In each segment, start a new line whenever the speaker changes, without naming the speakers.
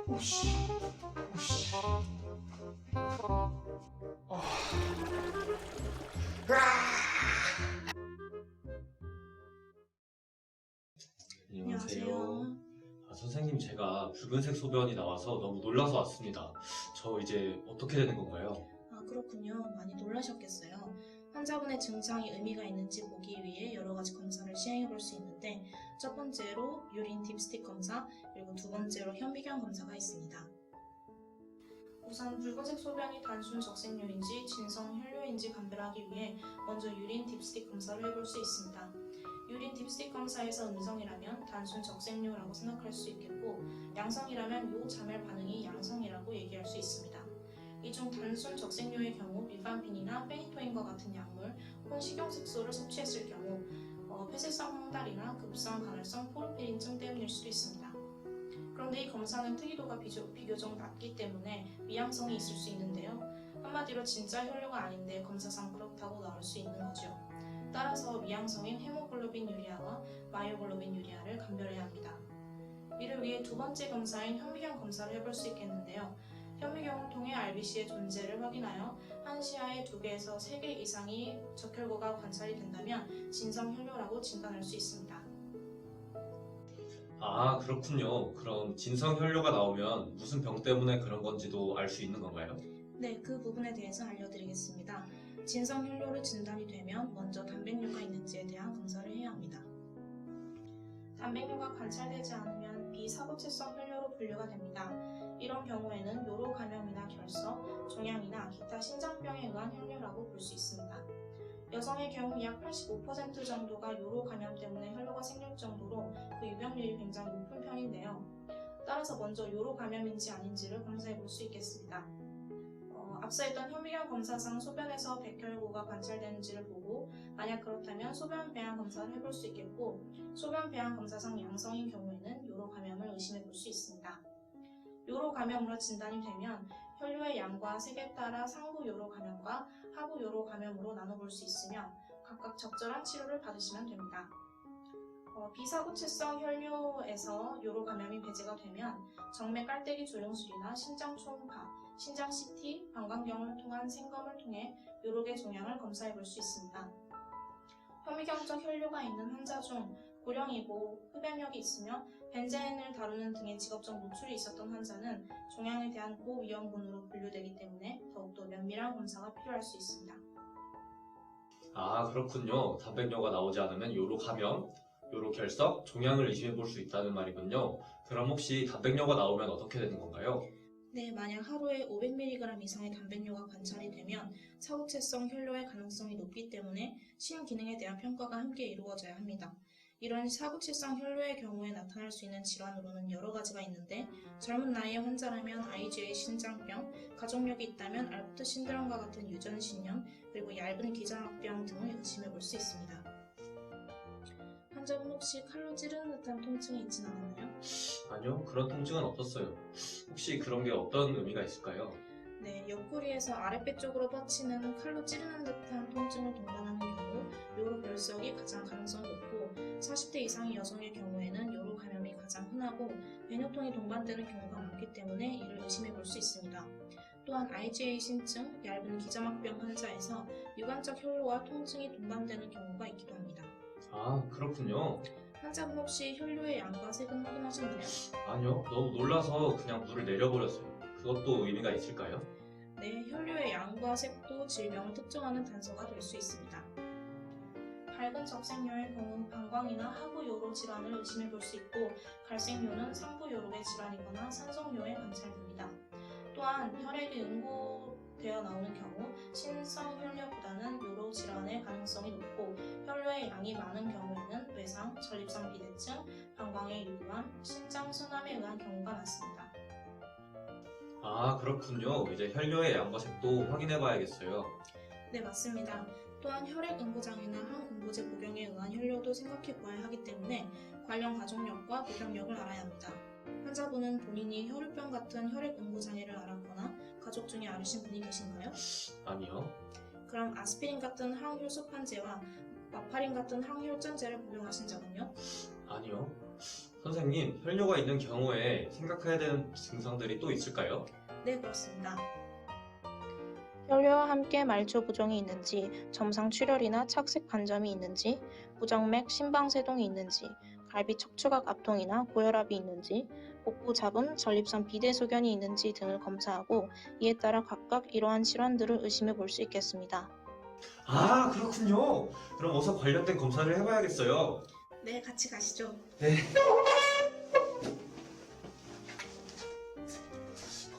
오씨, 오씨.
안녕하세요.
선생님, 제가 붉은색 소변이 나와서 너무 놀라서 왔습니다. 저 이제 어떻게 되는 건가요?
그렇군요. 많이 놀라셨겠어요. 환자분의 증상이 의미가 있는지 보기 위해 여러 가지 검사를 시행해 볼 수 있는데, 첫 번째로 유린 딥스틱 검사, 그리고 두 번째로 현미경 검사가 있습니다. 우선 붉은색 소변이 단순 적색류인지 진성 혈뇨인지 감별하기 위해 먼저 유린 딥스틱 검사를 해볼 수 있습니다. 유린 딥스틱 검사에서 음성이라면 단순 적색류라고 생각할 수 있겠고, 양성이라면 요 자멸 반응이 양성이라고 얘기할 수 있습니다. 이 중 단순 적색류의 경우 리판핀이나 페니토인과 같은 약물 혹은 식용색소를 섭취했을 경우 폐쇄성 황달이나 급성 간헐성 포르피린증 때문일 수도 있습니다. 그런데 이 검사는 특이도가 비교적 낮기 때문에 미양성이 있을 수 있는데요. 한마디로 진짜 혈뇨가 아닌데 검사상 그렇다고 나올 수 있는 거죠. 따라서 미양성인 헤모글로빈 유리아와 마이오글로빈 유리아를 감별해야 합니다. 이를 위해 두 번째 검사인 현미경 검사를 해볼 수 있겠는데요. 현미경을 통해 RBC의 존재를 확인하여 한 시야에 2개에서 3개 이상이 적혈구가 관찰이 된다면 진성 혈뇨라고 진단할 수 있습니다.
아, 그렇군요. 그럼 진성 혈뇨가 나오면 무슨 병 때문에 그런 건지도 알 수 있는 건가요?
네, 그 부분에 대해서 알려드리겠습니다. 진성 혈뇨로 진단이 되면 먼저 단백뇨가 있는지에 대한 검사를 해야 합니다. 단백뇨가 관찰되지 않으면 비사구체성 혈뇨로 분류가 됩니다. 이런 경우에는 요로 감염이나 결석, 종양이나 기타 신장병에 의한 혈뇨라고 볼 수 있습니다. 여성의 경우 약 85% 정도가 요로 감염 때문에 혈뇨가 생길 정도로 그 유병률이 굉장히 높은 편인데요. 따라서 먼저 요로 감염인지 아닌지를 검사해 볼 수 있겠습니다. 앞서 했던 현미경 검사상 소변에서 백혈구가 관찰되는지를 보고, 만약 그렇다면 소변 배양 검사를 해볼 수 있겠고, 소변 배양 검사상 양성인 경우에는 요로 감염을 의심해 볼 수 있습니다. 요로 감염으로 진단이 되면 혈뇨의 양과 색에 따라 상부 요로 감염과 하부 요로 감염으로 나눠볼 수 있으며 각각 적절한 치료를 받으시면 됩니다. 비사구체성 혈뇨에서 요로 감염이 배제가 되면 정맥 깔때기 조영술이나 신장 초음파, 신장 CT, 방광경을 통한 생검을 통해 요로계 종양을 검사해 볼 수 있습니다. 현미경적 혈뇨가 있는 환자 중 고령이고 흡연력이 있으며 벤젠을 다루는 등의 직업적 노출이 있었던 환자는 종양에 대한 고위험군으로 분류되기 때문에 더욱더 면밀한 검사가 필요할 수 있습니다.
아, 그렇군요. 단백뇨가 나오지 않으면 요로 감염, 요로 결석, 종양을 의심해 볼 수 있다는 말이군요. 그럼 혹시 단백뇨가 나오면 어떻게 되는 건가요?
네, 만약 하루에 500mg 이상의 단백뇨가 관찰이 되면 사구체성 혈뇨의 가능성이 높기 때문에 심기능에 대한 평가가 함께 이루어져야 합니다. 이런 사구체성 혈뇨의 경우에 나타날 수 있는 질환으로는 여러 가지가 있는데, 젊은 나이의 환자라면 IgA 신장병, 가족력이 있다면 알포트 신드롬과 같은 유전신염, 그리고 얇은 기저막병 등을 의심해 볼 수 있습니다. 환자분 혹시 칼로 찌르는 듯한 통증이 있진 않았나요?
아니요, 그런 통증은 없었어요. 혹시 그런 게 어떤 의미가 있을까요?
네, 옆구리에서 아랫배 쪽으로 뻗치는 칼로 찌르는 듯한 통증을 동반하는 경우 요로 결석이 가장 가능성이 높고, 40대 이상의 여성의 경우에는 요로 감염이 가장 흔하고 배뇨통이 동반되는 경우가 많기 때문에 이를 의심해 볼 수 있습니다. 또한 IgA 신증, 얇은 기저막병 환자에서 유관적 혈뇨와 통증이 동반되는 경우가 있기도 합니다.
아, 그렇군요.
환자분 혹시 혈뇨의 양과 색은 확인하셨나요?
아니요, 너무 놀라서 그냥 물을 내려버렸어요. 그것도 의미가 있을까요?
네, 혈뇨의 양과 색도 질병을 특정하는 단서가 될 수 있습니다. 밝은 적색뇨의 경우 방광이나 하부 요로 질환을 의심해 볼 수 있고, 갈색뇨는 상부 요로의 질환이거나 산성뇨에 관찰됩니다. 또한 혈액이 응고되어 나오는 경우 신성 혈뇨보다는 요로 질환의 가능성이 높고, 혈뇨의 양이 많은 경우에는 외상, 전립선 비대증, 방광의 유구암, 신장 순암에 의한 경우가 많습니다.
아, 그렇군요. 이제 혈뇨의 양과 색도 확인해 봐야겠어요.
네, 맞습니다. 또한 혈액 응고장애나 항응고제 복용에 의한 혈뇨도 생각해 보아야 하기 때문에 관련 가족력과 노병력을 알아야 합니다. 환자분은 본인이 혈우병 같은 혈액 응고장애를 앓았거나 가족 중에 앓으신 분이 계신가요?
아니요.
그럼 아스피린 같은 항혈소판제와 마파린 같은 항혈전제를 복용하신 적은요?
아니요. 선생님, 혈뇨가 있는 경우에 생각해야 되는 증상들이 또 있을까요?
네, 그렇습니다.
혈뇨와 함께 말초 부종이 있는지, 점상 출혈이나 착색 반점이 있는지, 부정맥, 심방세동이 있는지, 갈비 척추각 압통이나 고혈압이 있는지, 복부 잡음, 전립선 비대소견이 있는지 등을 검사하고 이에 따라 각각 이러한 질환들을 의심해 볼 수 있겠습니다.
아, 그렇군요. 그럼 어서 관련된 검사를 해봐야겠어요.
네, 같이 가시죠.
네.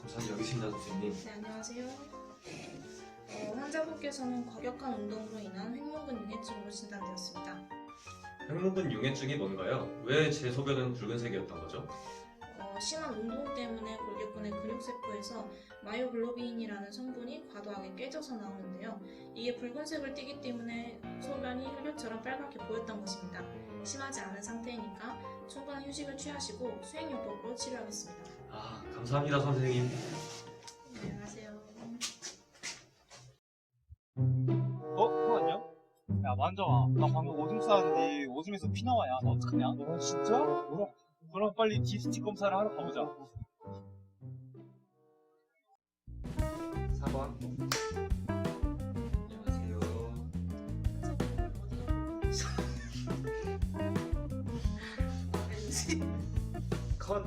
검사는 여기 있습니다, 선생님.
네, 안녕하세요. 환자분께서는 과격한 운동으로 인한 횡문근 융해증으로 진단되었습니다.
횡문근 융해증이 뭔가요? 왜 제 소변은 붉은색이었던 거죠?
심한 운동 때문에 골격근의 근육세포에서 마이오글로빈이라는 성분이 과도하게 깨져서 나오는데요. 이게 붉은색을 띠기 때문에 소변이 혈뇨처럼 빨갛게 보였던 것입니다. 심하지 않은 상태이니까 충분한 휴식을 취하시고 수행요법으로 치료하겠습니다.
아, 감사합니다, 선생님.
안녕하세요.
형 안녕? 야 만정아, 나 방금 오줌 싸는데 오줌에서 피 나와. 야, 나 어떡하냐? 너 진짜? 그럼 빨리 딥스틱 검사를 하러 가보자.
4번. 안녕하세요. 컷.